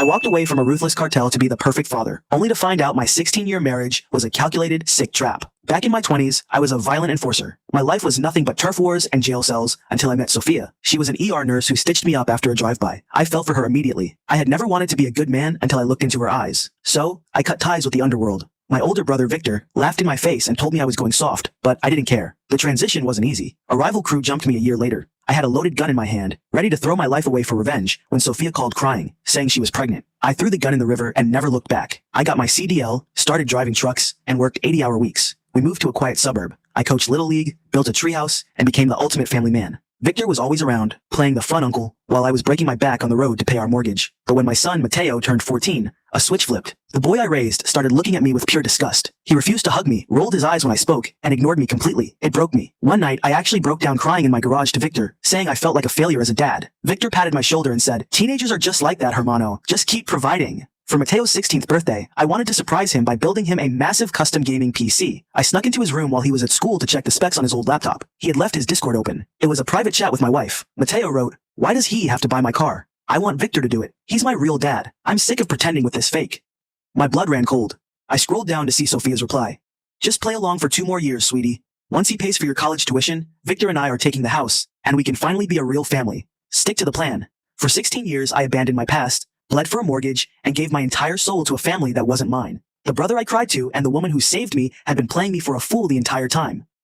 I walked away from a ruthless cartel to be the perfect father, only to find out my 16-year marriage was a calculated, sick trap. Back in my 20s, I was a violent enforcer. My life was nothing but turf wars and jail cells until I met Sophia. She was an ER nurse who stitched me up after a drive-by. I fell for her immediately. I had never wanted to be a good man until I looked into her eyes. So, I cut ties with the underworld. My older brother Victor laughed in my face and told me I was going soft, but I didn't care. The transition wasn't easy. A rival crew jumped me a year later. I had a loaded gun in my hand, ready to throw my life away for revenge, when Sophia called crying, saying she was pregnant. I threw the gun in the river and never looked back. I got my CDL, started driving trucks, and worked 80-hour weeks. We moved to a quiet suburb. I coached Little League, built a treehouse, and became the ultimate family man. Victor was always around, playing the fun uncle, while I was breaking my back on the road to pay our mortgage. But when my son, Mateo, turned 14, a switch flipped. The boy I raised started looking at me with pure disgust. He refused to hug me, rolled his eyes when I spoke, and ignored me completely. It broke me. One night, I actually broke down crying in my garage to Victor, saying I felt like a failure as a dad. Victor patted my shoulder and said, "Teenagers are just like that, Hermano. Just keep providing." For Mateo's 16th birthday, I wanted to surprise him by building him a massive custom gaming PC. I snuck into his room while he was at school to check the specs on his old laptop. He had left his Discord open. It was a private chat with my wife. Mateo wrote, "Why does he have to buy my car? I want Victor to do it. He's my real dad. I'm sick of pretending with this fake." My blood ran cold. I scrolled down to see Sophia's reply. "Just play along for 2 more years, sweetie. Once he pays for your college tuition, Victor and I are taking the house, and we can finally be a real family. Stick to the plan." For 16 years, I abandoned my past, bled for a mortgage, and gave my entire soul to a family that wasn't mine. The brother I cried to and the woman who saved me had been playing me for a fool the entire time.